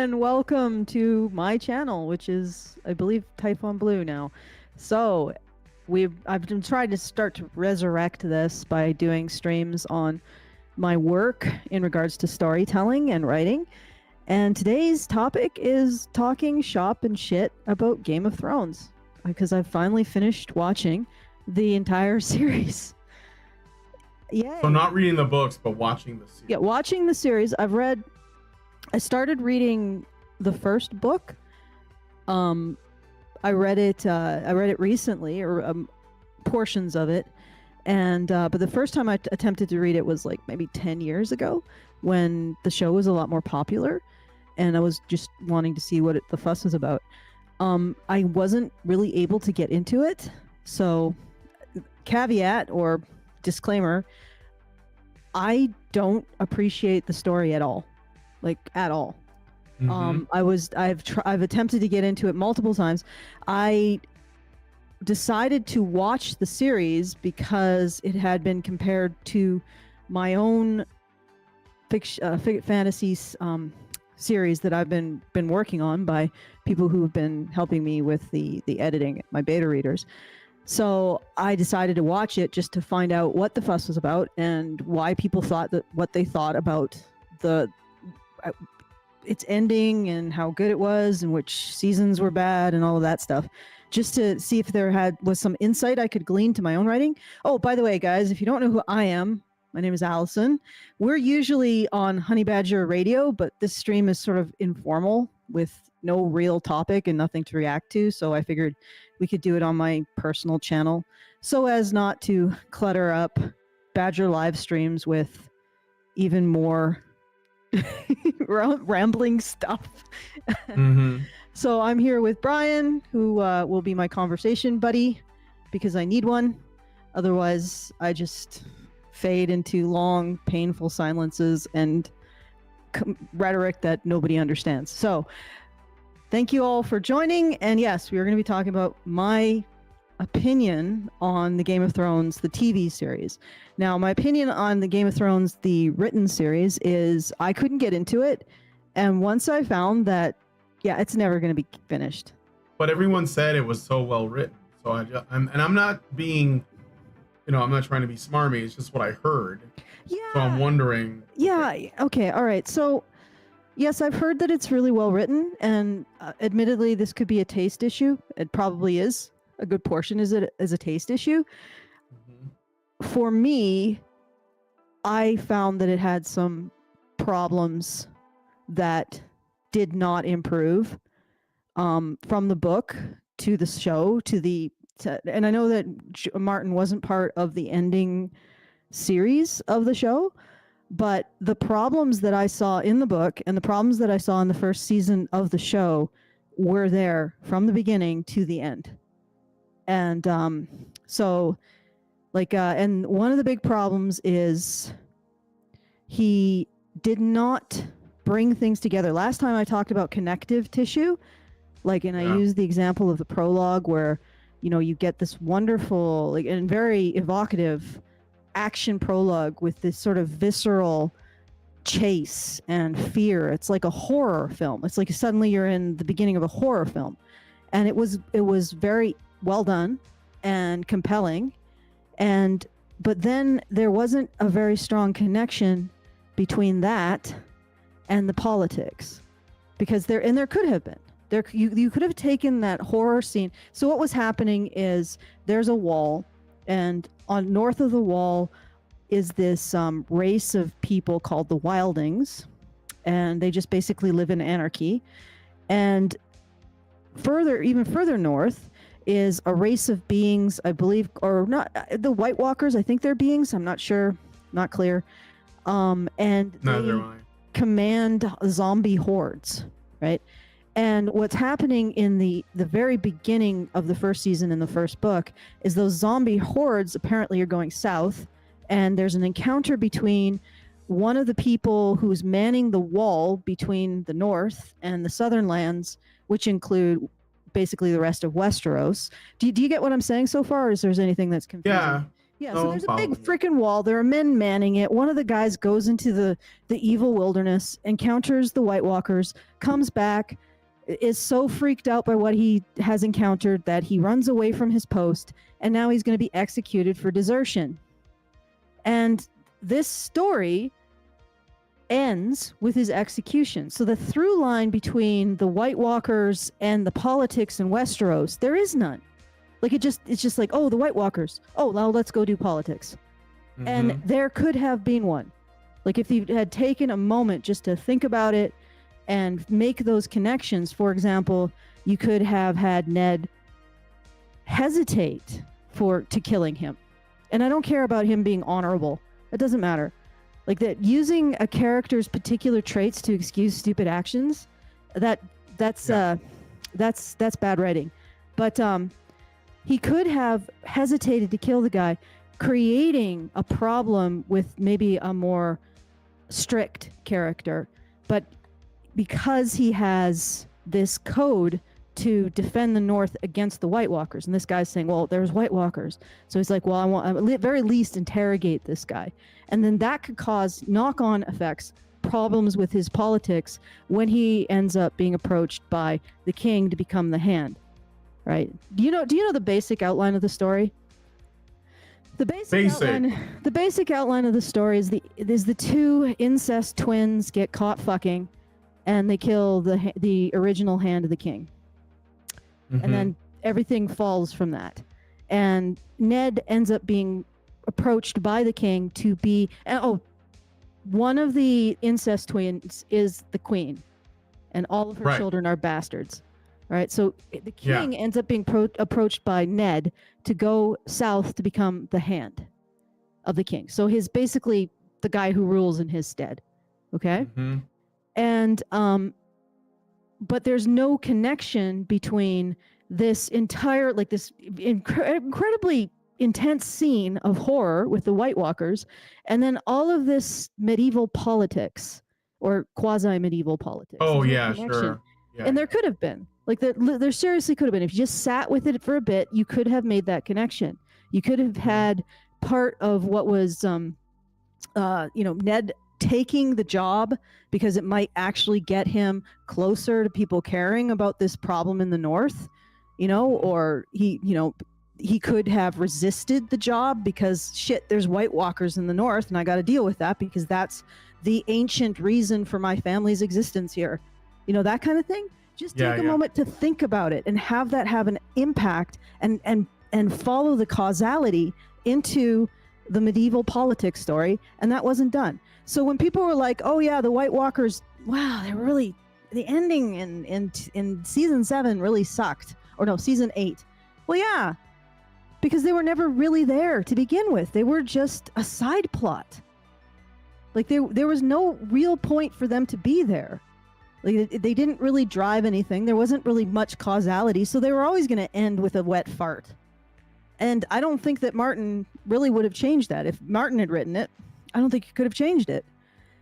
and welcome to my channel, which is, I believe, Typhon Blue now. So, I've been trying to start to resurrect this by doing streams on my work in regards to storytelling and writing. And today's topic is talking shop and shit about Game of Thrones, because I've finally finished watching the entire series. Yay. So not reading the books, but watching the series. Yeah, watching the series. I started reading the first book. I read it recently, or portions of it, and but the first time I attempted to read it was like maybe 10 years ago, when the show was a lot more popular, and I was just wanting to see what the fuss was about. I wasn't really able to get into it, so caveat or disclaimer: I don't appreciate the story at all. Like, at all. I've attempted to get into it multiple times. I decided to watch the series because it had been compared to my own fantasy series that I've been working on by people who have been helping me with the editing, my beta readers. So I decided to watch it just to find out what the fuss was about and why people thought that what they thought about its ending and how good it was and which seasons were bad and all of that stuff, just to see if there was some insight I could glean to my own writing. Oh, by the way, guys, if you don't know who I am, my name is Allison. We're usually on Honey Badger Radio, but this stream is sort of informal with no real topic and nothing to react to, so I figured we could do it on my personal channel so as not to clutter up Badger live streams with even more rambling stuff. So I'm here with Brian, who will be my conversation buddy, because I need one. Otherwise, I just fade into long, painful silences and rhetoric that nobody understands. So thank you all for joining. And yes, we are going to be talking about my opinion on the Game of Thrones, the TV series. Now, my opinion on the Game of Thrones, the written series, is I couldn't get into it. And once I found that, yeah, it's never going to be finished. But everyone said it was so well written. So I'm not being, I'm not trying to be smarmy. It's just what I heard. Yeah. So I'm wondering. Yeah. Okay. All right. So yes, I've heard that it's really well written, and admittedly, this could be a taste issue. It probably is. A good portion is a taste issue. For me, I found that it had some problems that did not improve from the book to the show and I know that Martin wasn't part of the ending series of the show, but the problems that I saw in the book and the problems that I saw in the first season of the show were there from the beginning to the end. And so, like, and one of the big problems is he did not bring things together. Last time I talked about connective tissue, like, and I used the example of the prologue where, you get this wonderful, like, and very evocative action prologue with this sort of visceral chase and fear. It's like a horror film. It's like suddenly you're in the beginning of a horror film. And it was very well done and compelling, but then there wasn't a very strong connection between that and the politics, because there could have been. You could have taken that horror scene. So what was happening is there's a wall, and on north of the wall is this race of people called the Wildings, and they just basically live in anarchy. And even further north is a race of beings, I believe, or not, the White Walkers, I think they're beings, I'm not sure, not clear. And they command zombie hordes, right? And what's happening in the very beginning of the first season in the first book is those zombie hordes apparently are going south, and there's an encounter between one of the people who's manning the wall between the north and the southern lands, which include basically the rest of Westeros. Do you get what I'm saying so far, or is there anything that's confusing? Yeah, No, so I'm there's a big following you. freaking wall. There are men manning it. One of the guys goes into the evil wilderness, encounters the White Walkers, comes back, is so freaked out by what he has encountered that he runs away from his post, and now he's going to be executed for desertion. And this story ends with his execution. So the through line between the White Walkers and the politics in Westeros, there is none. Like it's just like, oh, the White Walkers. Oh, well, let's go do politics. And Mhm. there could have been one. Like if you had taken a moment just to think about it and make those connections. For example, you could have had Ned hesitate to killing him. And I don't care about him being honorable. It doesn't matter. Like that using a character's particular traits to excuse stupid actions, that's bad writing. But he could have hesitated to kill the guy, creating a problem with maybe a more strict character. But because he has this code to defend the North against the White Walkers, and this guy's saying, well, there's White Walkers. So he's like, well, I want at very least interrogate this guy. And then that could cause knock-on effects, problems with his politics when he ends up being approached by the king to become the Hand. Right? Do you know the basic outline of the story? The basic outline of the story is the two incest twins get caught fucking, and they kill the original Hand of the king, and then everything falls from that. And Ned ends up being approached by the king to be. One of the incest twins is the queen, and all of her children are bastards. Right, so the king ends up being approached by Ned to go south to become the Hand of the king. So he's basically the guy who rules in his stead. Okay, and but there's no connection between this entire this incredibly intense scene of horror with the White Walkers, and then all of this medieval politics or quasi-medieval politics. Oh yeah, sure. Yeah, and there could have been. Like there seriously could have been. If you just sat with it for a bit, you could have made that connection. You could have had part of what was, Ned taking the job because it might actually get him closer to people caring about this problem in the North, or he could have resisted the job because shit, there's White Walkers in the North and I got to deal with that because that's the ancient reason for my family's existence here. That kind of thing. Just take a moment to think about it and have that have an impact and follow the causality into the medieval politics story. And that wasn't done. So when people were like, oh yeah, the White Walkers, wow, they were really, the ending in season 7 really sucked. Or no, season 8. Well, yeah, because they were never really there to begin with. They were just a side plot. Like there was no real point for them to be there. Like they didn't really drive anything. There wasn't really much causality, so they were always going to end with a wet fart. And I don't think that Martin really would have changed that. If Martin had written it, I don't think he could have changed it.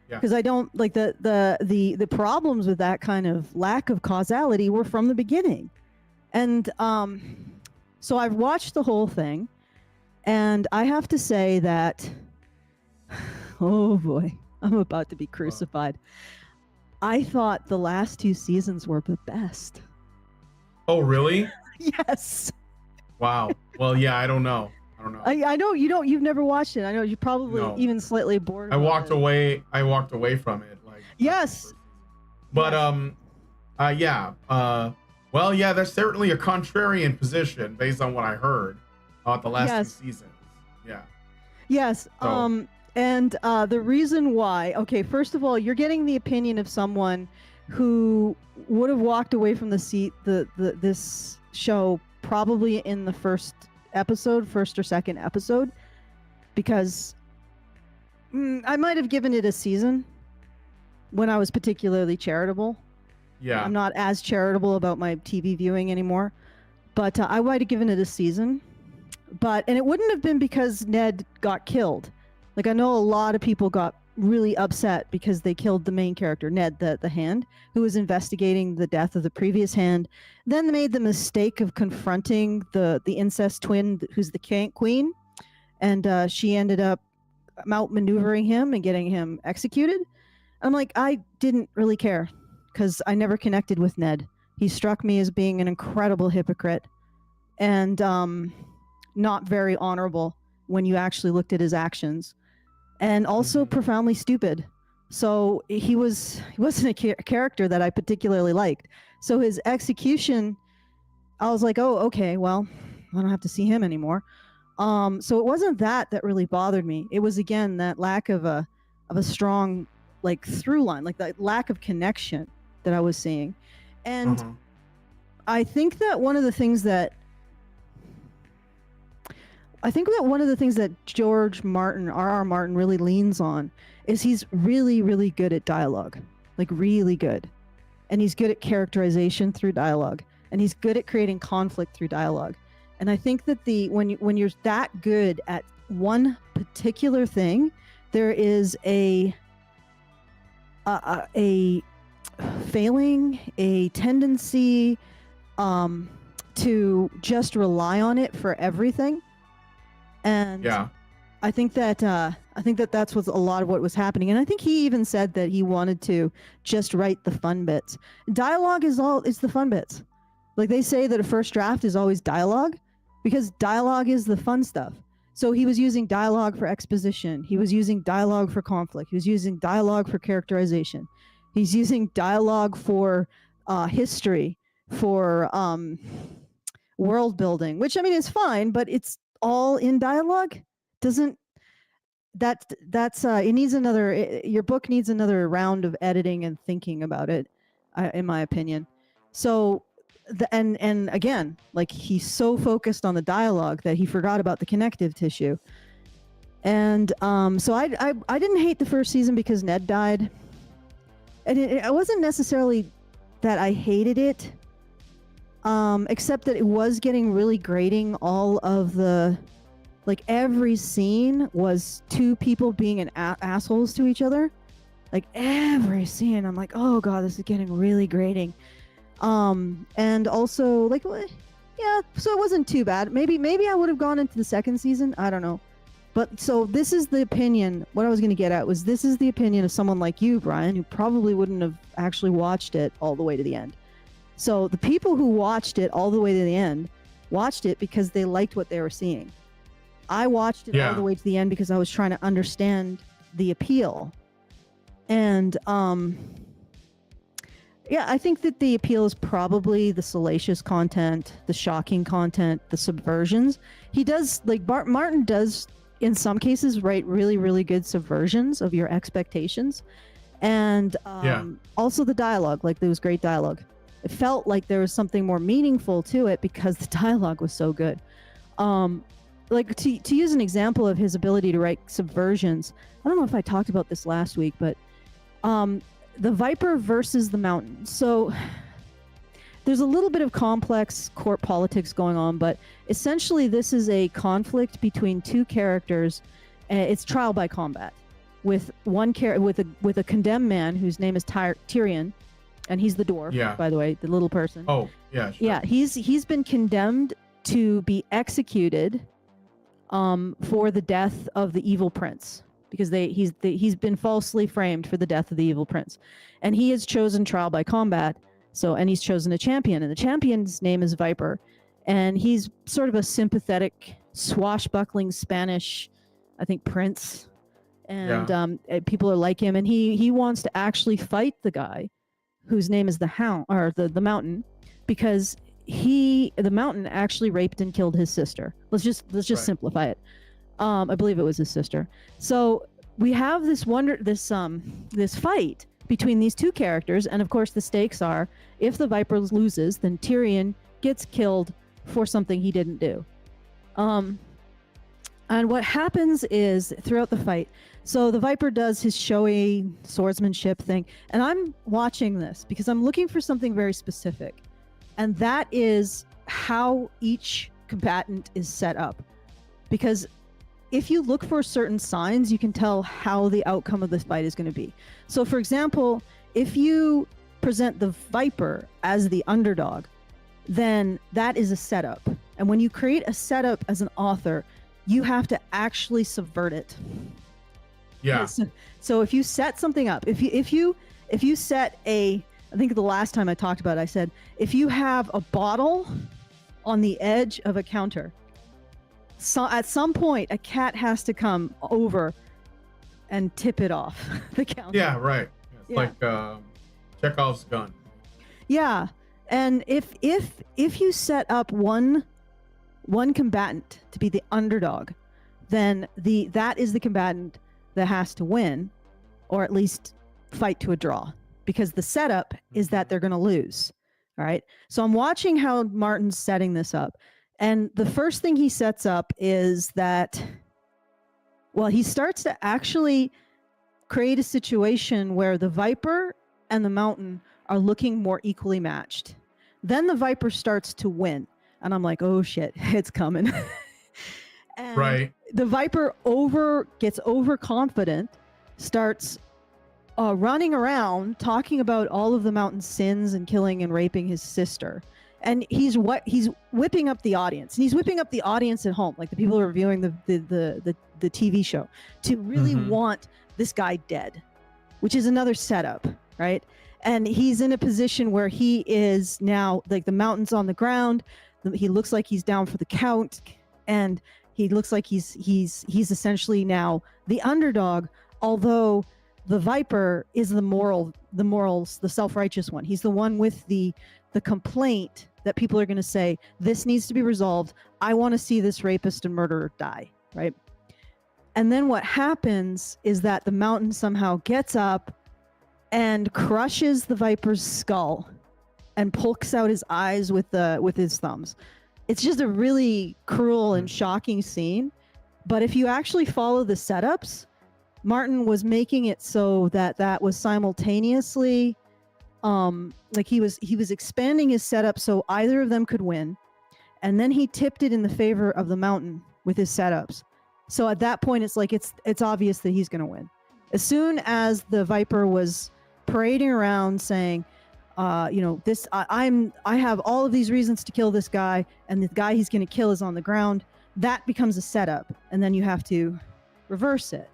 Because I don't like the problems with that kind of lack of causality were from the beginning. And so I've watched the whole thing, and I have to say that, oh boy, I'm about to be crucified. I thought the last 2 seasons were the best. Oh, really? Yes. Wow. Well, yeah, I don't know. I know you've never watched it. I know you're probably even slightly bored. I walked away from it. Yes. But well, yeah, that's certainly a contrarian position based on what I heard about the last 2 seasons. Yeah. Yes. So. And the reason why, okay, first of all, you're getting the opinion of someone who would have walked away from this show probably in the first or second episode, because I might have given it a season when I was particularly charitable. Yeah. I'm not as charitable about my TV viewing anymore, but I might have given it a season. And it wouldn't have been because Ned got killed. Like, I know a lot of people got really upset because they killed the main character, Ned, the Hand, who was investigating the death of the previous Hand. Then they made the mistake of confronting the incest twin, who's the queen, and she ended up outmaneuvering him and getting him executed. I'm like, I didn't really care because I never connected with Ned. He struck me as being an incredible hypocrite and not very honorable when you actually looked at his actions, and also profoundly stupid. So he wasn't a character that I particularly liked. So his execution, I was like, oh, okay, well, I don't have to see him anymore. So it wasn't that really bothered me. It was, again, that lack of a strong like through line, like that lack of connection that I was seeing. And I think that one of the things that George Martin, R.R. Martin, really leans on is he's really, really good at dialogue, like really good. And he's good at characterization through dialogue, and he's good at creating conflict through dialogue. And I think that when you're that good at one particular thing, there is a failing, a tendency to just rely on it for everything. And Yeah. I think that that's a lot of what was happening. And I think he even said that he wanted to just write the fun bits. Dialogue is the fun bits. Like they say that a first draft is always dialogue, because dialogue is the fun stuff. So he was using dialogue for exposition. He was using dialogue for conflict. He was using dialogue for characterization. He's using dialogue for history, for world building, which, I mean, is fine, but it's all in dialogue. It needs your book needs another round of editing and thinking about it, in my opinion. So and again, like, he's so focused on the dialogue that he forgot about the connective tissue. And so I didn't hate the first season because Ned died. And it wasn't necessarily that I hated it, except that it was getting really grating. All of the, like, every scene was two people being assholes to each other. Like, every scene, I'm like, oh god, this is getting really grating. And also, like, yeah, so it wasn't too bad. Maybe I would have gone into the second season. I don't know. But so this is the opinion. What I was going to get at was, this is the opinion of someone like you, Brian, who probably wouldn't have actually watched it all the way to the end. So the people who watched it all the way to the end watched it because they liked what they were seeing. I watched it all the way to the end because I was trying to understand the appeal. And yeah, I think that the appeal is probably the salacious content, the shocking content, the subversions. He does, like, Martin does, in some cases, write really, really good subversions of your expectations. And also the dialogue, like, there was great dialogue. It felt like there was something more meaningful to it because the dialogue was so good. Like, to use an example of his ability to write subversions, I don't know if I talked about this last week, but the Viper versus the Mountain. So there's a little bit of complex court politics going on, but essentially this is a conflict between two characters. It's trial by combat, with one with a condemned man whose name is Tyrion, and he's the dwarf, by the way, the little person. Oh, yeah, sure. Yeah, he's been condemned to be executed for the death of the evil prince, because he's been falsely framed for the death of the evil prince, and he has chosen trial by combat. So, and he's chosen a champion, and the champion's name is Viper, and he's sort of a sympathetic, swashbuckling Spanish, I think, prince, and people are like him, and he wants to actually fight the guy whose name is the Hound, or the Mountain, because the Mountain actually raped and killed his sister. Let's just simplify it. I believe it was his sister. So we have this fight between these two characters, and of course the stakes are, if the Viper loses, then Tyrion gets killed for something he didn't do. And what happens is, throughout the fight, so the Viper does his showy swordsmanship thing, and I'm watching this because I'm looking for something very specific, and that is how each combatant is set up. Because if you look for certain signs, you can tell how the outcome of this fight is going to be. So, for example, if you present the Viper as the underdog, then that is a setup. And when you create a setup as an author, you have to actually subvert it. Yeah. So if you set something up, if you set a, I think the last time I talked about it, I said, if you have a bottle on the edge of a counter, so at some point a cat has to come over and tip it off the counter. Yeah, right. It's Yeah. like Chekhov's gun. Yeah. And if you set up one combatant to be the underdog, then that is the combatant that has to win, or at least fight to a draw, because the setup is that they're going to lose. All right. So I'm watching how Martin's setting this up. And the first thing he sets up is that, well, he starts to actually create a situation where the Viper and the Mountain are looking more equally matched. Then the Viper starts to win. And I'm like, oh shit, it's coming. And Right. the Viper gets overconfident, starts running around talking about all of the Mountain's sins and killing and raping his sister. And he's whipping up the audience, and he's whipping up the audience at home, like the people who are viewing the TV show, to really want this guy dead, which is another setup, right? And he's in a position where he is now, like, the Mountain's on the ground. He looks like he's down for the count, and he looks like he's essentially now the underdog, although the Viper is the self-righteous one. He's the one with the complaint that people are going to say, this needs to be resolved. I want to see this rapist and murderer die, right? And then what happens is that the Mountain somehow gets up and crushes the Viper's skull and pokes out his eyes with his thumbs. It's just a really cruel and shocking scene. But if you actually follow the setups, Martin was making it so that was simultaneously, like he was expanding his setup so either of them could win, and then he tipped it in the favor of the Mountain with his setups. So at that point, it's like it's obvious that he's going to win. As soon as the Viper was parading around saying, I have all of these reasons to kill this guy, and the guy he's going to kill is on the ground, that becomes a setup, and then you have to reverse it.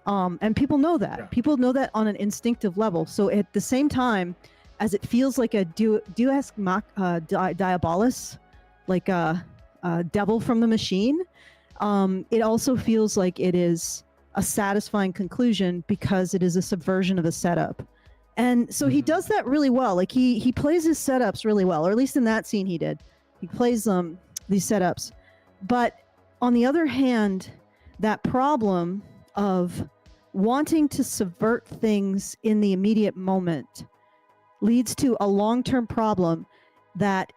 And people know that. Yeah. People know that on an instinctive level. So at the same time as it feels like a Deus Diabolus, like a devil from the machine, it also feels like it is a satisfying conclusion because it is a subversion of a setup. And so he does that really well. Like he plays his setups really well, or at least in that scene he did. He plays these setups. But on the other hand, that problem of wanting to subvert things in the immediate moment leads to a long-term problem that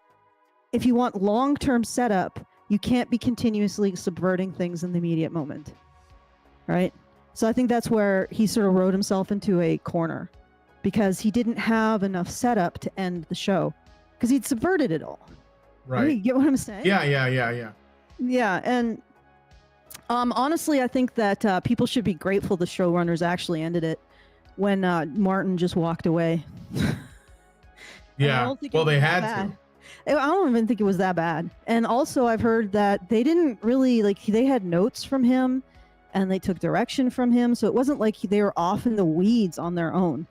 if you want long-term setup, you can't be continuously subverting things in the immediate moment, right? So I think that's where he sort of wrote himself into a corner, because he didn't have enough setup to end the show because he'd subverted it all. Right. You get what I'm saying? Yeah. Yeah, and honestly, I think that people should be grateful the showrunners actually ended it when Martin just walked away. Yeah. Well, they had to. I don't even think it was that bad. And also, I've heard that they didn't really, like, they had notes from him and they took direction from him. So it wasn't like they were off in the weeds on their own.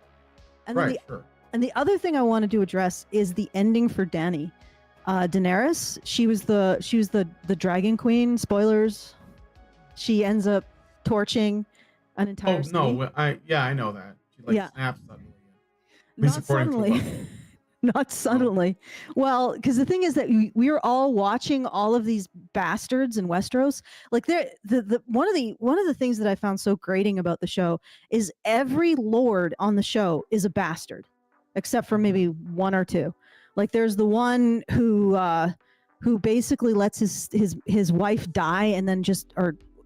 And then Right, sure. And the other thing I wanted to address is the ending for Dany. Daenerys, she was the dragon queen. Spoilers. She ends up torching an entire Oh city. no, I know that. She snaps suddenly. At least Not according to suddenly. Buffy. Not suddenly. Well, because the thing is that we were all watching all of these bastards in Westeros. Like one of the things that I found so grating about the show is every lord on the show is a bastard, except for maybe one or two. Like there's the one who basically lets his wife die and then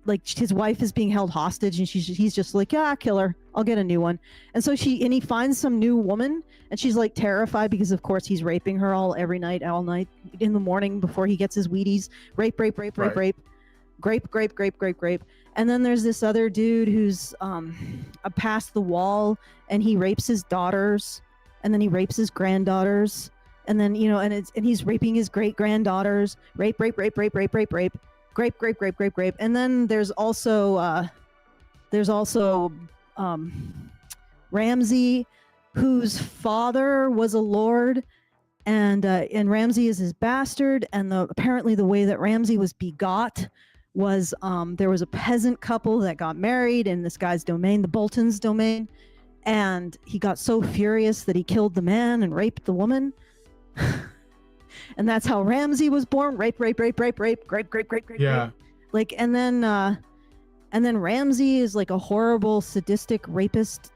like his wife is being held hostage and he's just like, yeah, kill her, I'll get a new one. And so he finds some new woman and she's like terrified because of course he's raping her all night in the morning before he gets his Wheaties. Rape, grape. And then there's this other dude who's past the wall and he rapes his daughters and then he rapes his granddaughters and then and he's raping his great granddaughters. Rape. grape. And then there's also Ramsay, whose father was a lord, and Ramsay is his bastard. And apparently the way that Ramsay was begot was there was a peasant couple that got married in this guy's domain, the Bolton's domain, and he got so furious that he killed the man and raped the woman. And that's how Ramsay was born. Rape. Yeah. Like, and then Ramsay is like a horrible, sadistic rapist,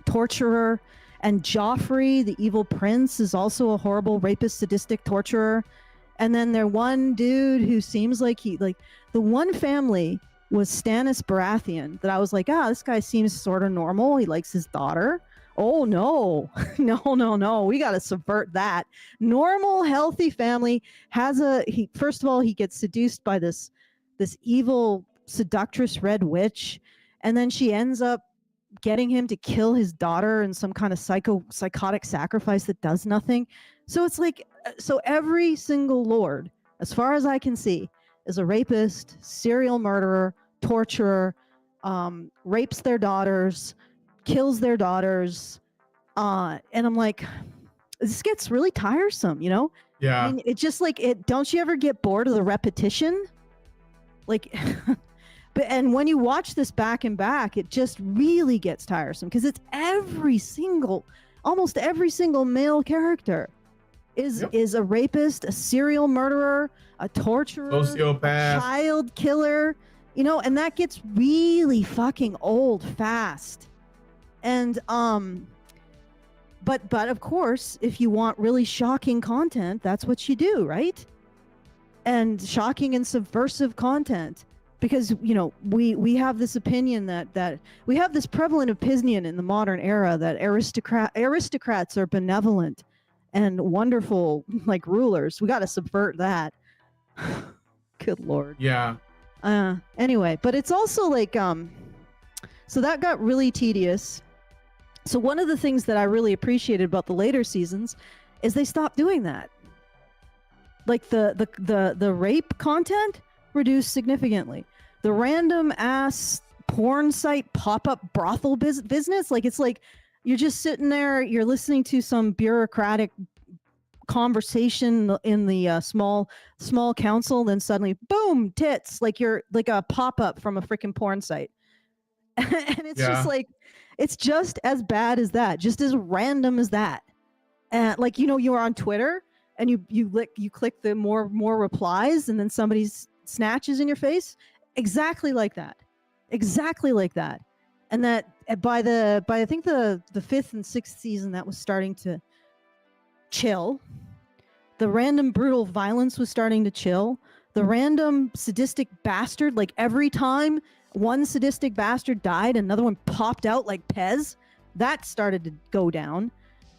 torturer. And Joffrey, the evil prince, is also a horrible rapist, sadistic torturer. And then there one dude who seems like the one family was Stannis Baratheon that I was like, this guy seems sort of normal. He likes his daughter. Oh no, no. We got to subvert that. Normal, healthy family first of all, he gets seduced by this evil seductress red witch. And then she ends up getting him to kill his daughter in some kind of psychotic sacrifice that does nothing. So it's like, so every single lord, as far as I can see, is a rapist, serial murderer, torturer, rapes their daughters, kills their daughters, and I'm like, this gets really tiresome, you know? Yeah. I mean, it's just like don't you ever get bored of the repetition? Like, and when you watch this back and back, it just really gets tiresome because it's almost every single male character is a rapist, a serial murderer, a torturer, sociopath, a child killer, you know, and that gets really fucking old fast. And but of course, if you want really shocking content, that's what you do, right? And shocking and subversive content. Because, you know, we have this opinion that we have this prevalent opinion in the modern era that aristocrats are benevolent and wonderful, like rulers. We got to subvert that. Good Lord. Yeah. Anyway, but it's also like, so that got really tedious. So one of the things that I really appreciated about the later seasons is they stopped doing that. Like the rape content reduced significantly. The random ass porn site pop-up brothel business, like it's like you're just sitting there, you're listening to some bureaucratic conversation in the small council, then suddenly boom, tits, like you're like a pop-up from a freaking porn site. And it's just like, it's just as bad as that, just as random as that. And like, you know, you're on Twitter and you click the more replies, and then somebody snatches in your face. Exactly like that. And that by I think the 5th and 6th season, that was starting to chill. The random brutal violence was starting to chill. The random sadistic bastard, like every time one sadistic bastard died, another one popped out like Pez. That started to go down.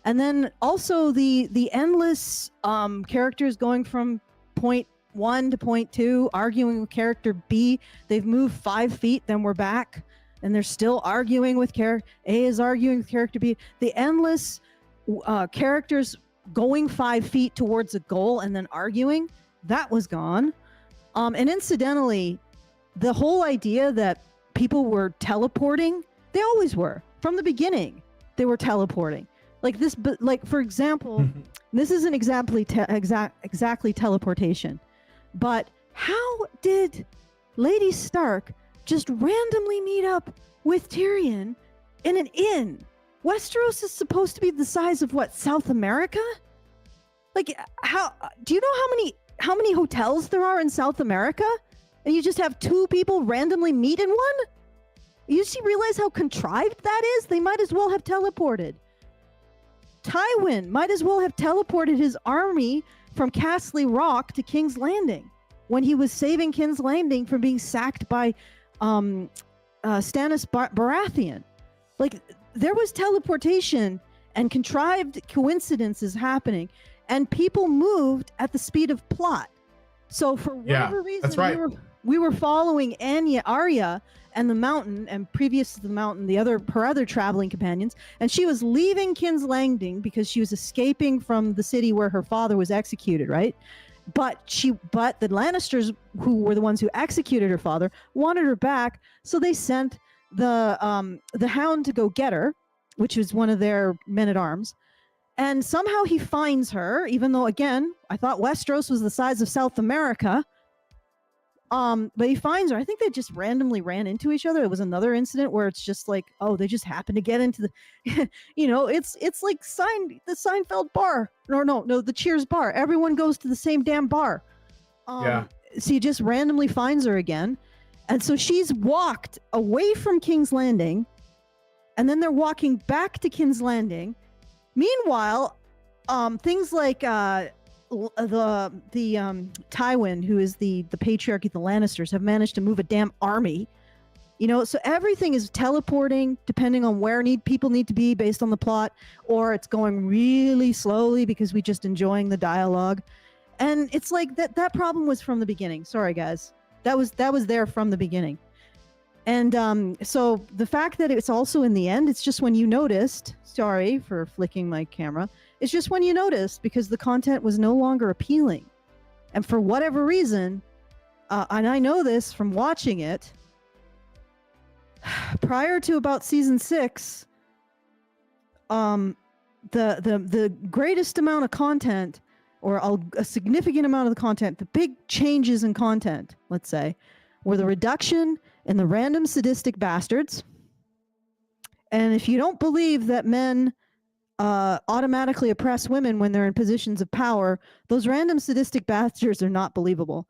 And then also the endless characters going from point 1 to point 2, arguing with character B. They've moved 5 feet, then we're back, and they're still arguing with character A is arguing with character B. The endless characters going 5 feet towards a goal and then arguing, that was gone. And incidentally, the whole idea that people were teleporting, they always were. From the beginning, they were teleporting. Like this, but like for example, this isn't exactly teleportation, but how did Lady Stark just randomly meet up with Tyrion in an inn? Westeros is supposed to be the size of what, South America? Like, how do you know how many hotels there are in South America? And you just have 2 people randomly meet in one? You realize how contrived that is? They might as well have teleported. Tywin might as well have teleported his army from Castle Rock to King's Landing when he was saving King's Landing from being sacked by Stannis Baratheon. Like, there was teleportation and contrived coincidences happening, and people moved at the speed of plot. So for whatever reason, that's right. we were following Arya and the Mountain, and previous to the Mountain, her other traveling companions, and she was leaving King's Landing because she was escaping from the city where her father was executed, right? but the Lannisters, who were the ones who executed her father, wanted her back, so they sent the Hound to go get her, which was one of their men-at-arms. And somehow he finds her, even though, again, I thought Westeros was the size of South America. But he finds her. I think they just randomly ran into each other. It was another incident where it's just like, oh, they just happened to get into the, it's like the Seinfeld bar. No, the Cheers bar. Everyone goes to the same damn bar. Yeah. So he just randomly finds her again. And so she's walked away from King's Landing, and then they're walking back to King's Landing. Meanwhile, things like the Tywin, who is the patriarch of the Lannisters, have managed to move a damn army. So everything is teleporting depending on where people need to be based on the plot, or it's going really slowly because we just enjoying the dialogue. And it's like that problem was from the beginning. Sorry, guys. That was there from the beginning. And so the fact that it's also in the end, it's just when you noticed, sorry for flicking my camera, it's just when you noticed, because the content was no longer appealing. And for whatever reason, and I know this from watching it, prior to about season 6, the greatest amount of content, or a significant amount of the content, the big changes in content, let's say, were the reduction in the random sadistic bastards. And if you don't believe that men automatically oppress women when they're in positions of power, those random sadistic bastards are not believable.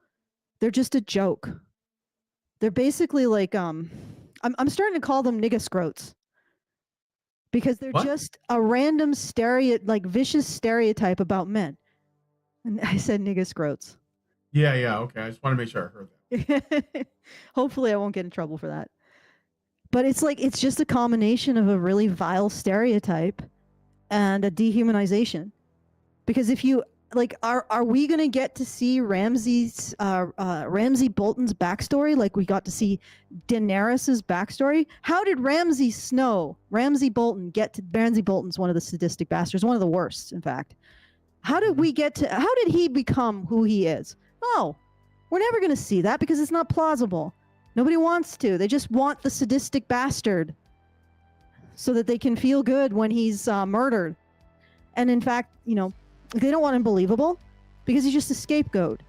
They're just a joke. They're basically like, I'm starting to call them nigga scrotes, because they're What? just a random vicious stereotype about men. And I said nigga scrotes. Yeah. Okay. I just want to make sure I heard that. Hopefully I won't get in trouble for that. But it's just a combination of a really vile stereotype and a dehumanization. Because if you are we going to get to see Ramsay Bolton's backstory like we got to see Daenerys's backstory? How did Ramsay Bolton's one of the sadistic bastards, one of the worst, in fact. How did he become who he is? Oh, we're never going to see that because it's not plausible. Nobody wants to. They just want the sadistic bastard so that they can feel good when he's murdered. And in fact, they don't want him believable because he's just a scapegoat.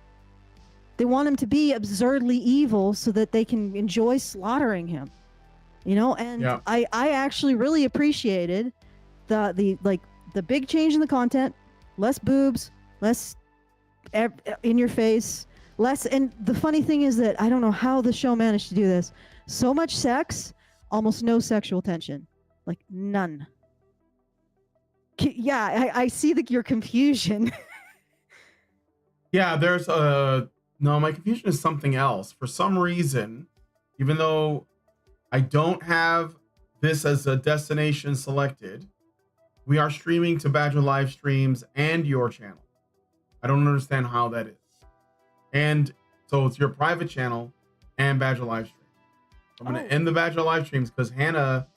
They want him to be absurdly evil so that they can enjoy slaughtering him. And yeah. I actually really appreciated the big change in the content, less boobs, less in your face, less. And the funny thing is that I don't know how the show managed to do this. So much sex, almost no sexual tension, like none. Yeah, I see your confusion. Yeah, there's no, my confusion is something else. For some reason, even though I don't have this as a destination selected, we are streaming to Badger live streams and your channel. I don't understand how that is. And so it's your private channel and Badger live stream. I'm going to end the Badger live streams because Hannah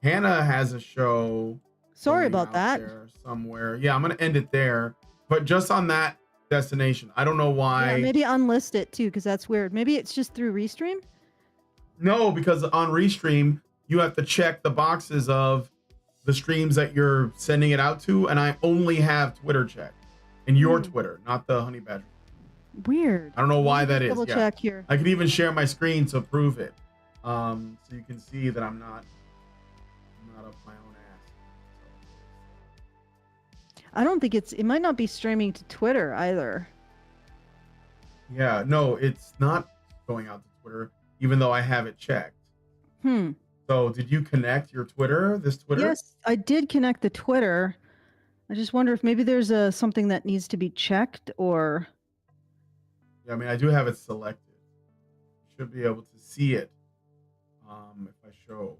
has a show. Sorry about that. There somewhere. Yeah, I'm going to end it there. But just on that destination, I don't know why. Yeah, maybe unlist it too, because that's weird. Maybe it's just through Restream? No, because on Restream, you have to check the boxes of the streams that you're sending it out to. And I only have Twitter checked. And your Twitter, not the Honey Badger. Weird. I don't know why that is. Double check here. I could even share my screen to prove it. So you can see that I'm not up my own ass. I don't think it might not be streaming to Twitter either. Yeah, no, it's not going out to Twitter, even though I have it checked. So did you connect your Twitter, this Twitter? Yes, I did connect the Twitter. I just wonder if maybe there's something that needs to be checked or... Yeah, I mean, I do have it selected. You should be able to see it if I show.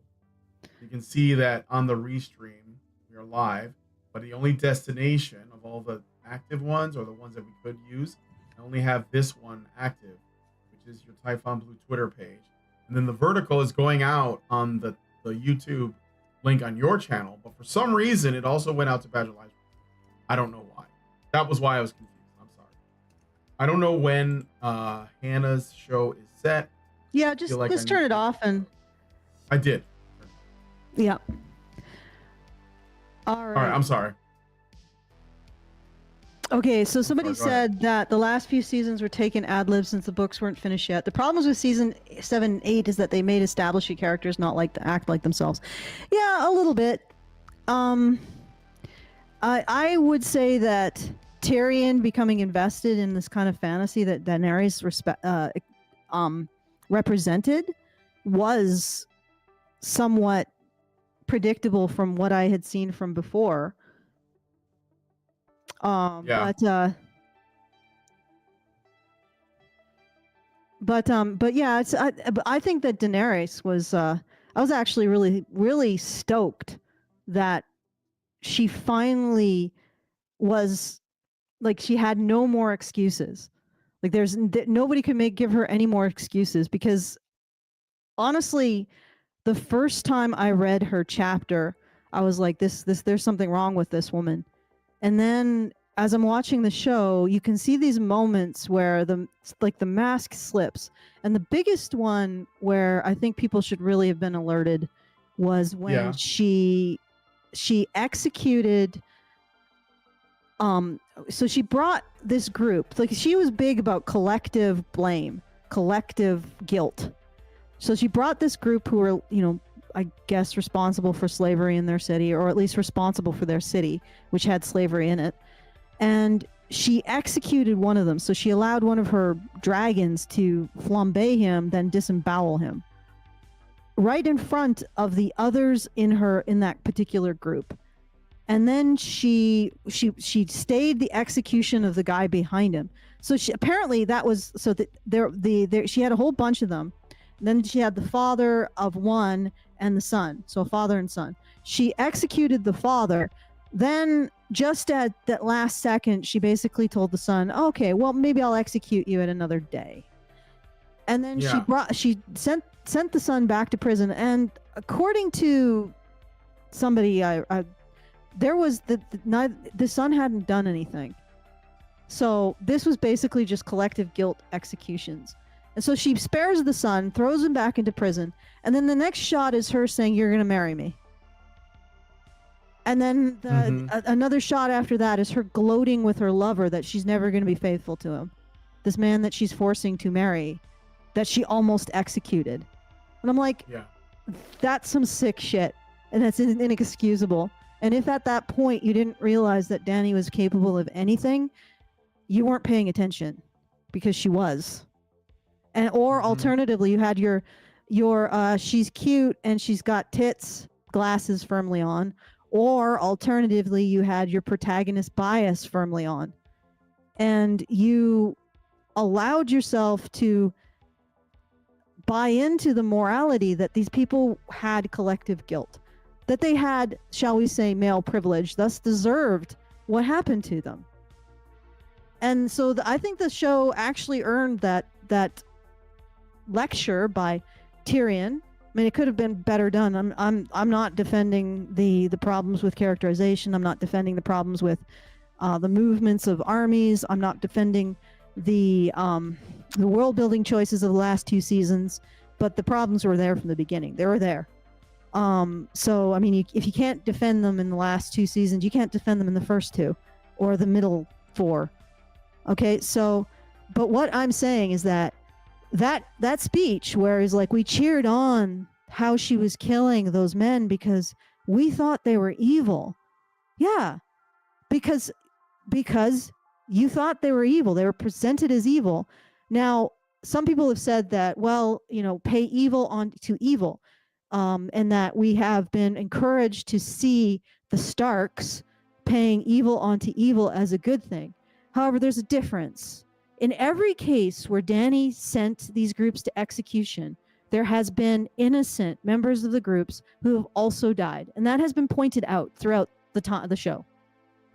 You can see that on the Restream, we are live, but the only destination of all the active ones or the ones that we could use, I only have this one active, which is your Typhon Blue Twitter page. And then the vertical is going out on the YouTube link on your channel, but for some reason, it also went out to Badger Live. I don't know why. That was why I was confused. I'm sorry. I don't know when Hannah's show is set. Yeah, I just feel like let's I turn need it to- off and I did. yeah. All All right, right. I'm sorry. Okay, so somebody sorry, go ahead. said that the last few seasons were taken ad lib since the books weren't finished yet. The problems with season 7 and 8 is that they made established characters not like to act like themselves. Yeah, a little bit. I would say that Tyrion becoming invested in this kind of fantasy that Daenerys represented was somewhat predictable from what I had seen from before. Yeah. But yeah, I think that Daenerys was I was actually really stoked that she finally was like she had no more excuses. Like nobody could give her any more excuses, because honestly, the first time I read her chapter, I was like, this there's something wrong with this woman. And then as I'm watching the show, you can see these moments where the mask slips. And the biggest one where I think people should really have been alerted was when she executed so she brought this group, like she was big about collective blame, collective guilt. So she brought this group who were, I guess responsible for slavery in their city, or at least responsible for their city, which had slavery in it. And she executed one of them. So she allowed one of her dragons to flambe him, then disembowel him right in front of the others in that particular group. And then she stayed the execution of the guy behind him. So she apparently that was so that she had a whole bunch of them. And then she had the father of one and the son, so father and son. She executed the father. Then just at that last second, she basically told the son, "Okay, well maybe I'll execute you at another day." And then she sent the son back to prison. And according to somebody, there was the son hadn't done anything. So this was basically just collective guilt executions. And so she spares the son, throws him back into prison, and then the next shot is her saying, "You're going to marry me." And then another shot after that is her gloating with her lover that she's never going to be faithful to him. This man that she's forcing to marry, that she almost executed. And I'm like, that's some sick shit. And that's inexcusable. And if at that point you didn't realize that Dany was capable of anything, you weren't paying attention, because she was. And or alternatively, you had your she's cute and she's got tits, glasses firmly on, or alternatively you had your protagonist bias firmly on, and you allowed yourself to buy into the morality that these people had collective guilt, that they had, shall we say, male privilege, thus deserved what happened to them. And so I think the show actually earned that lecture by Tyrion. I mean, it could have been better done. I'm not defending the problems with characterization. I'm not defending the problems with the movements of armies. I'm not defending the world building choices of the last 2 seasons. But the problems were there from the beginning. They were there. So I mean, if you can't defend them in the last 2 seasons, you can't defend them in the first 2 or the middle 4. Okay, so, but what I'm saying is that speech where he's like, we cheered on how she was killing those men because we thought they were evil. Yeah, because you thought they were evil. They were presented as evil. Now, some people have said that, well, pay evil on to evil, and that we have been encouraged to see the Starks paying evil onto evil as a good thing. However, there's a difference. In every case where Dany sent these groups to execution, there has been innocent members of the groups who have also died. And that has been pointed out throughout the show.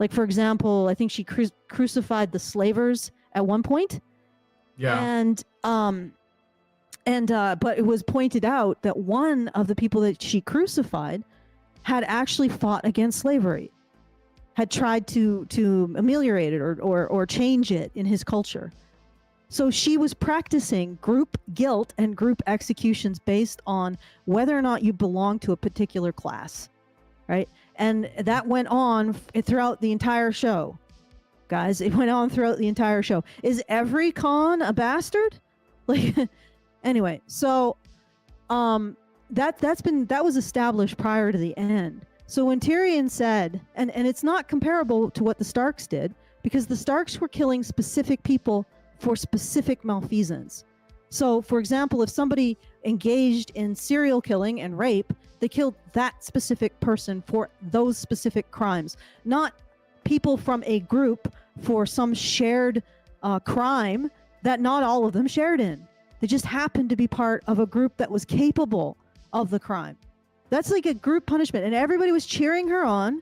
Like, for example, I think she crucified the slavers at one point. Yeah. But it was pointed out that one of the people that she crucified had actually fought against slavery, had tried to ameliorate it or change it in his culture. So she was practicing group guilt and group executions based on whether or not you belong to a particular class, right? And that went on throughout the entire show, guys. It went on throughout the entire show. Is every Khan a bastard? Like, anyway, so that was established prior to the end. So when Tyrion said, and it's not comparable to what the Starks did, because the Starks were killing specific people for specific malfeasance. So, for example, if somebody engaged in serial killing and rape, they killed that specific person for those specific crimes, not people from a group for some shared crime that not all of them shared in. They just happened to be part of a group that was capable of the crime. That's like a group punishment, and everybody was cheering her on,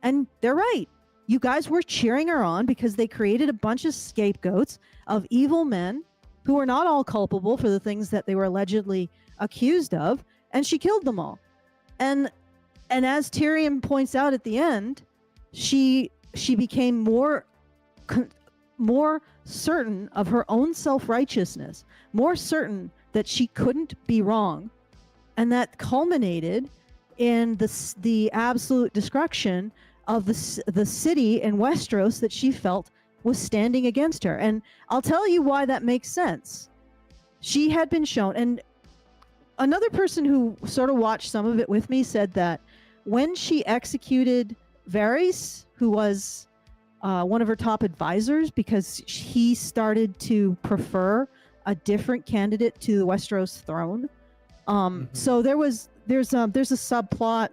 and they're right. You guys were cheering her on because they created a bunch of scapegoats of evil men who were not all culpable for the things that they were allegedly accused of, and she killed them all. And as Tyrion points out at the end, she became more certain of her own self-righteousness, more certain that she couldn't be wrong, and that culminated in the absolute destruction of the city in Westeros that she felt was standing against her. And I'll tell you why that makes sense. She had been shown, and another person who sort of watched some of it with me said that when she executed Varys, who was one of her top advisors, because he started to prefer a different candidate to the Westeros throne. So there's a subplot.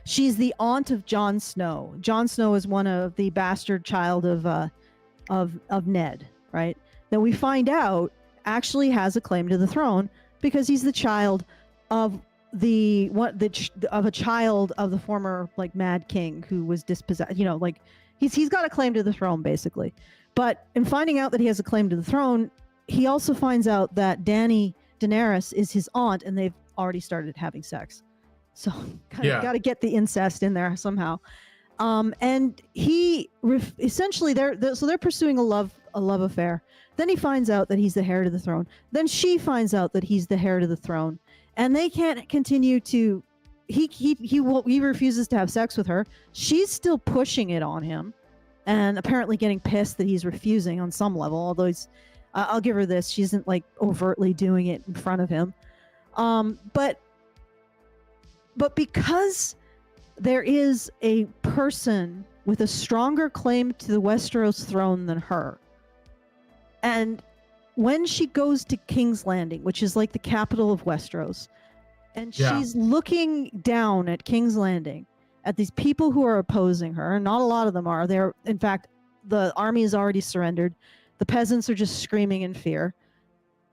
She's the aunt of Jon Snow. Jon Snow is one of the bastard child of Ned, right? That we find out actually has a claim to the throne because he's the child of a child of the former like Mad King who was dispossessed. You know, like he's got a claim to the throne basically. But in finding out that he has a claim to the throne, he also finds out that Daenerys is his aunt, and they've already started having sex. So got to get the incest in there somehow. And he essentially they're pursuing a love affair. Then he finds out that he's the heir to the throne. Then she finds out that he's the heir to the throne, and they can't continue to. He refuses to have sex with her. She's still pushing it on him, and apparently getting pissed that he's refusing on some level. Although I'll give her this, she isn't like overtly doing it in front of him. But because there is a person with a stronger claim to the Westeros throne than her, and when she goes to King's Landing, which is like the capital of Westeros, and she's looking down at King's Landing at these people who are opposing her, and not a lot of them are there. In fact, the army has already surrendered. The peasants are just screaming in fear.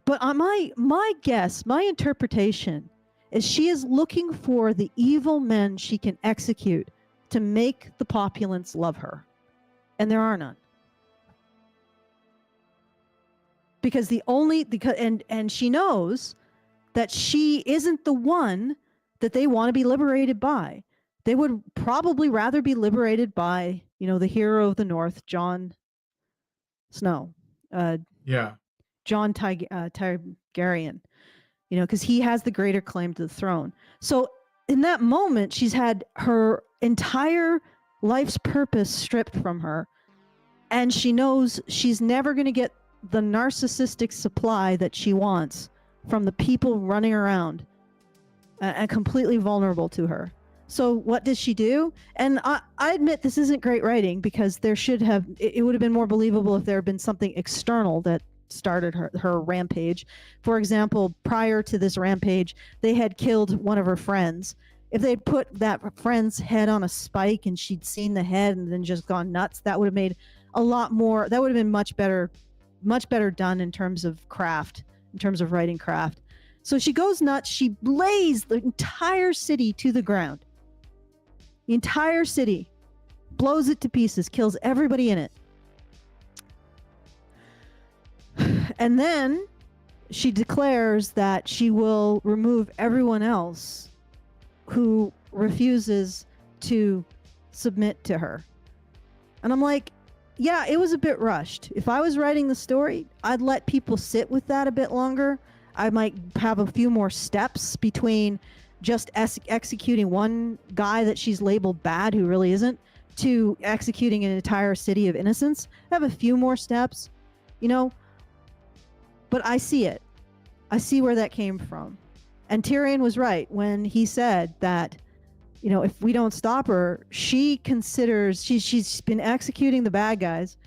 But my guess, my interpretation is she is looking for the evil men she can execute to make the populace love her. And there are none. Because and she knows that she isn't the one that they want to be liberated by. They would probably rather be liberated by, the hero of the North, Jon Snow. Jon Targaryen. Because he has the greater claim to the throne. So in that moment, she's had her entire life's purpose stripped from her. And she knows she's never going to get the narcissistic supply that she wants from the people running around and completely vulnerable to her. So what does she do? And I admit this isn't great writing, because it would have been more believable if there had been something external that started her rampage. For example, prior to this rampage, they had killed one of her friends. If they put that friend's head on a spike and she'd seen the head and then just gone nuts, that would have made a lot more. That would have been much better done in terms of craft, in terms of writing craft. So she goes nuts. She blazed the entire city to the ground. The entire city, blows it to pieces, kills everybody in it. And then she declares that she will remove everyone else who refuses to submit to her. And I'm like, yeah, it was a bit rushed. If I was writing the story, I'd let people sit with that a bit longer. I might have a few more steps between just executing one guy that she's labeled bad who really isn't, to executing an entire city of innocents. Have a few more steps, you know, but I see it. I see where that came from. And Tyrion was right when he said that, you know, if we don't stop her, she considers she's been executing the bad guys,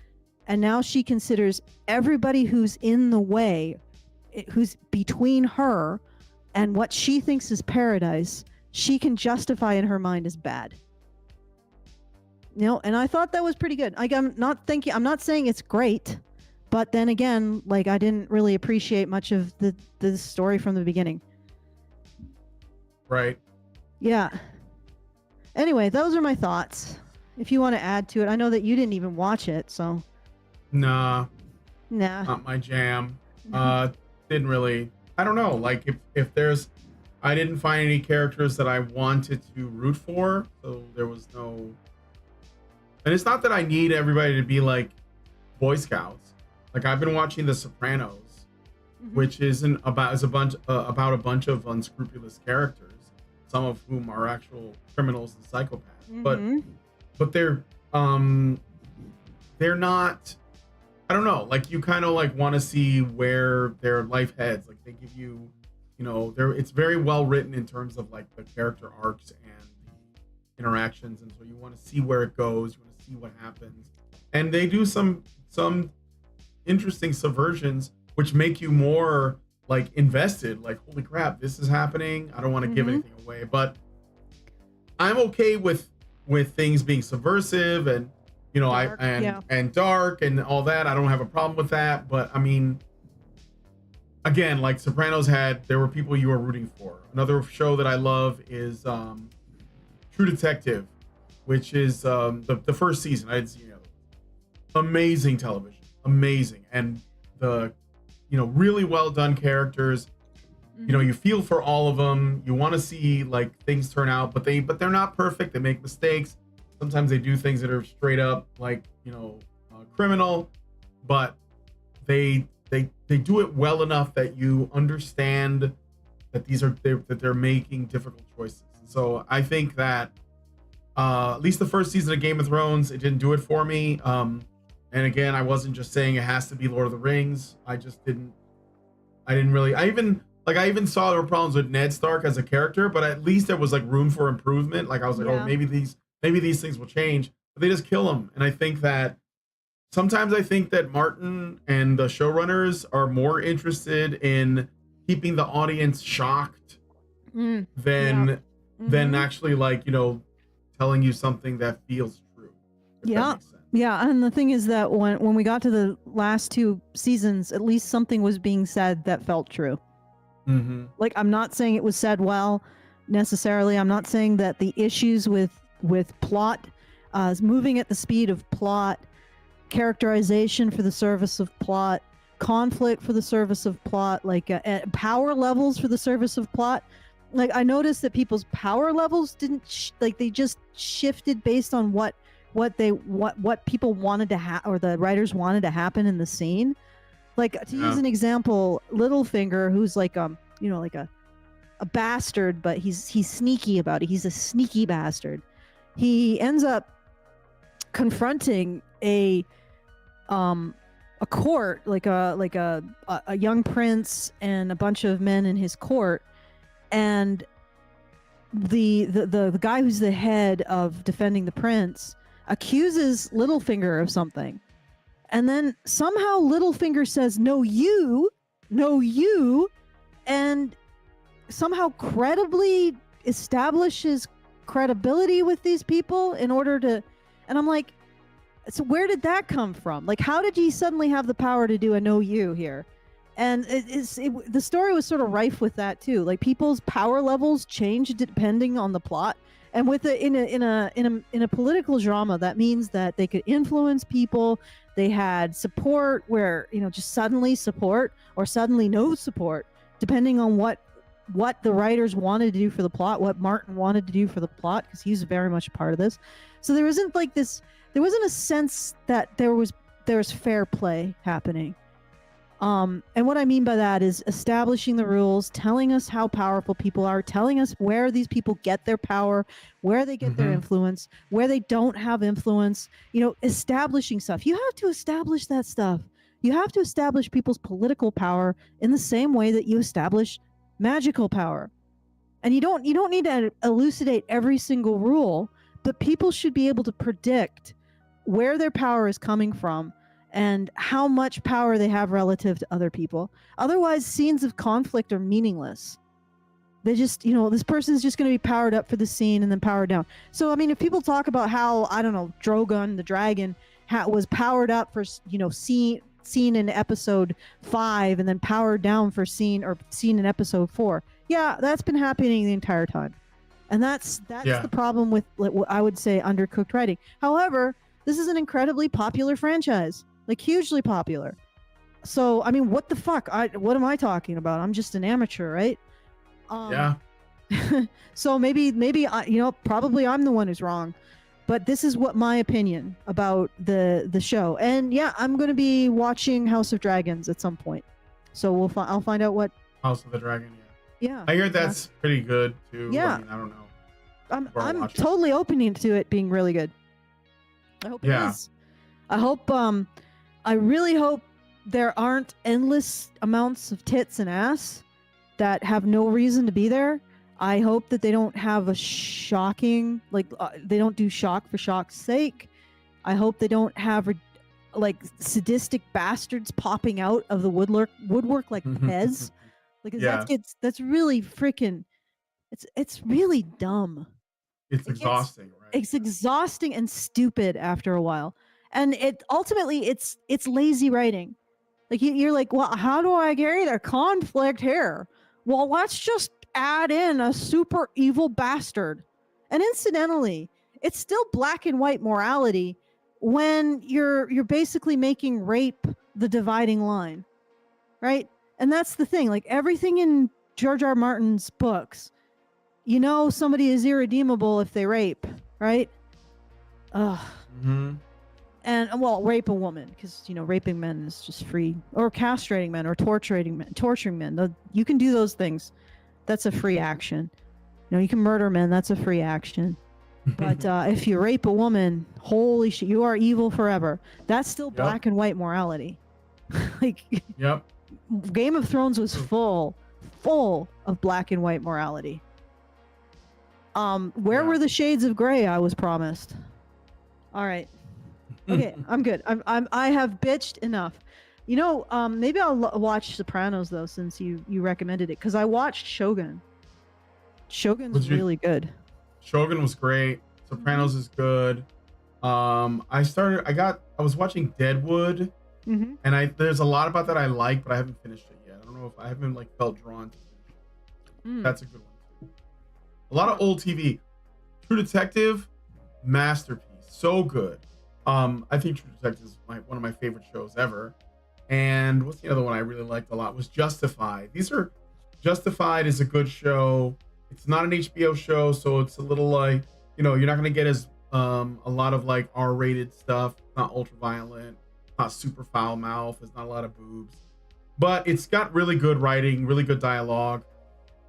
and now she considers everybody who's in the way, who's between her and what she thinks is paradise, she can justify in her mind as bad. You know, and I thought that was pretty good. Like, I'm not saying it's great, but then again, like, I didn't really appreciate much of the story from the beginning. Right. Yeah. Anyway, those are my thoughts. If you want to add to it, I know that you didn't even watch it, so. Nah, Nah. not my jam. Didn't really. I don't know. Like, if there's, I didn't find any characters that I wanted to root for, so there was no. And it's not that I need everybody to be like Boy Scouts. Like, I've been watching The Sopranos, which isn't about about a bunch of unscrupulous characters, some of whom are actual criminals and psychopaths. But they're not. I don't know. Like, you kind of like want to see where their life heads. Like, they give you, you know, it's very well written in terms of like the character arcs and the interactions, and so you want to see where it goes. You want to see what happens, and they do some interesting subversions which make you more like invested. Like, holy crap, this is happening. I don't want to give anything away, but I'm okay with things being subversive and, you know, dark, and dark and all that. I don't have a problem with that. But I mean, again, like Sopranos there were people you were rooting for. Another show that I love is True Detective, which is the first season. I didn't see it. Amazing television, amazing, and the, you know, really well done characters. You know, you feel for all of them. You want to see like things turn out, but they're not perfect. They make mistakes. Sometimes they do things that are straight up like, you know, criminal, but they do it well enough that you understand that they're making difficult choices. So I think that at least the first season of Game of Thrones, it didn't do it for me. And again, I wasn't just saying it has to be Lord of the Rings. I didn't really. I even saw there were problems with Ned Stark as a character, but at least there was like room for improvement. Like, I was like, oh, maybe these things will change, but they just kill him. And I think that sometimes Martin and the showrunners are more interested in keeping the audience shocked than actually, like, you know, telling you something that feels true. Yeah. Yeah, and the thing is that when we got to the last two seasons, at least something was being said that felt true. Like, I'm not saying it was said well necessarily. I'm not saying that the issues with plot, moving at the speed of plot, characterization for the service of plot, conflict for the service of plot, like power levels for the service of plot. Like, I noticed that people's power levels didn't they just shifted based on what people wanted to have, or the writers wanted to happen in the scene. Like, to use an example, Littlefinger, who's like you know, like a bastard, but he's sneaky about it. He's a sneaky bastard. He ends up confronting a court, like a young prince and a bunch of men in his court, and the guy who's the head of defending the prince accuses Littlefinger of something, and then somehow Littlefinger says no you, and somehow credibly establishes credibility with these people in order to, and I'm like, so where did that come from? Like, how did he suddenly have the power to do a no you here? And the story was sort of rife with that too. Like, people's power levels changed depending on the plot. And with in a political drama, that means that they could influence people. They had support where, you know, just suddenly support or suddenly no support, depending on what the writers wanted to do for the plot, what Martin wanted to do for the plot, because he's very much a part of this. So there isn't like this there wasn't a sense that there's fair play happening. And what I mean by that is establishing the rules, telling us how powerful people are, telling us where these people get their power, where they get their influence, where they don't have influence, establishing stuff. You have to establish that stuff. You have to establish people's political power in the same way that you establish magical power. And you don't need to elucidate every single rule, but people should be able to predict where their power is coming from and how much power they have relative to other people. Otherwise, scenes of conflict are meaningless. They just, this person's just going to be powered up for the scene and then powered down. So, I mean, if people talk about how, I don't know, Drogon, the dragon, was powered up for, scene in episode 5 and then powered down for scene in episode 4. Yeah, that's been happening the entire time. And that's the problem with, what I would say, undercooked writing. However, this is an incredibly popular franchise. Like, hugely popular. So, I mean, what the fuck? What am I talking about? I'm just an amateur, right? Yeah. So maybe probably I'm the one who's wrong. But this is what my opinion about the show. And yeah, I'm going to be watching House of Dragons at some point. So I'll find out what... House of the Dragon, yeah. I hear that's pretty good, too. Yeah. I mean, I don't know. I'm totally open to it being really good. I hope it is. I really hope there aren't endless amounts of tits and ass that have no reason to be there. I hope that they don't have a shocking, they don't do shock for shock's sake. I hope they don't have sadistic bastards popping out of the woodwork like Pez. That's really freaking, it's really dumb. It's exhausting, right? It's exhausting and stupid after a while. And ultimately it's lazy writing. Like you're like, well, how do I get the conflict here? Well, let's just add in a super evil bastard. And incidentally, it's still black and white morality when you're basically making rape the dividing line, right? And that's the thing. Like everything in George R. R. Martin's books, somebody is irredeemable if they rape, right? Ugh. Mm-hmm. And rape a woman, because raping men is just free, or castrating men, or torturing men. You can do those things. That's a free action. You can murder men. That's a free action. But if you rape a woman, holy shit, you are evil forever. That's still black and white morality. Yep. Game of Thrones was full of black and white morality. Where were the shades of gray I was promised? All right. Okay, I'm good. I have bitched enough. Maybe I'll watch Sopranos though, since you recommended it, because I watched Shogun. Shogun's really good. Shogun was great. Sopranos is good. I was watching Deadwood, and there's a lot about that I like, but I haven't finished it yet. I don't know if I haven't felt drawn to finish it. That's a good one too. A lot of old TV. True Detective, masterpiece, so good. I think True Detective is one of my favorite shows ever. And what's the other one I really liked a lot was Justified. Justified is a good show. It's not an HBO show, so it's a little you're not gonna get as a lot of R-rated stuff. It's not ultra violent, not super foul mouth. There's not a lot of boobs, but it's got really good writing, really good dialogue.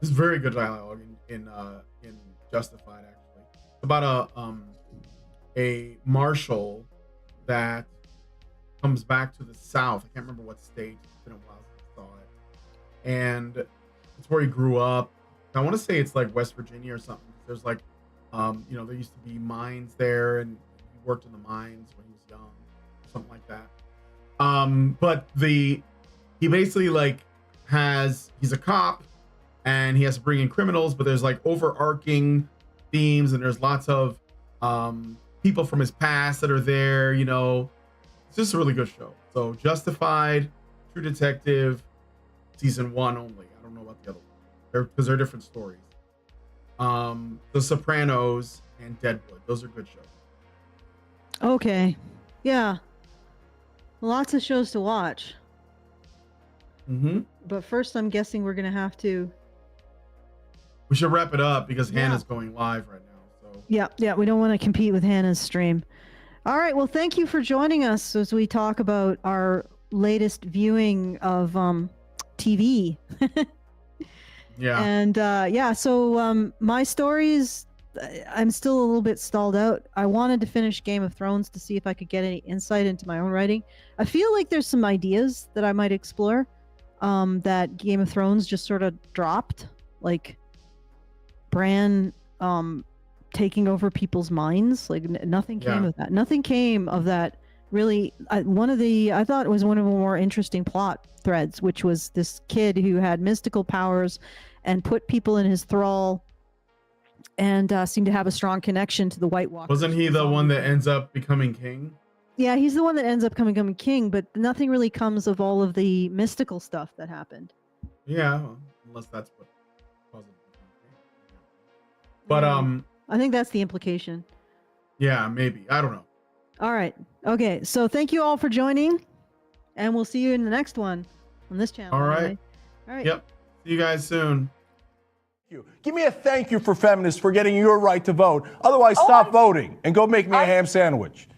There's very good dialogue in Justified. Actually, it's about a marshal that comes back to the South. I can't remember what state. It's been a while since I saw it. And it's where he grew up. I want to say it's West Virginia or something. There's there used to be mines there, and he worked in the mines when he was young, something like that. But he basically he's a cop, and he has to bring in criminals, but there's overarching themes, and there's lots of people from his past that are there. It's just a really good show. So Justified, True Detective, season 1 only. I don't know about the other one because they're different stories. The Sopranos and Deadwood, those are good shows. Okay, yeah, lots of shows to watch. But first, I'm guessing we're gonna have to. We should wrap it up because Hannah's going live right now. So yeah, we don't want to compete with Hannah's stream. All right. Well, thank you for joining us as we talk about our latest viewing of TV. Yeah. And so my stories, I'm still a little bit stalled out. I wanted to finish Game of Thrones to see if I could get any insight into my own writing. I feel like there's some ideas that I might explore that Game of Thrones just sort of dropped, like Bran taking over people's minds. Like nothing came of that. Nothing came of that. Really, I thought it was one of the more interesting plot threads, which was this kid who had mystical powers and put people in his thrall and seemed to have a strong connection to the White Walkers. Wasn't he the one that ends up becoming king? Yeah, he's the one that ends up becoming king, but nothing really comes of all of the mystical stuff that happened. Yeah, unless that's what caused it to become king. But I think that's the implication. Yeah, maybe. I don't know. All right. Okay. So thank you all for joining, and we'll see you in the next one on this channel. All right. Anyway. All right. Yep. See you guys soon. Give me a thank you for feminists for getting your right to vote. Otherwise, stop voting and go make me a ham sandwich.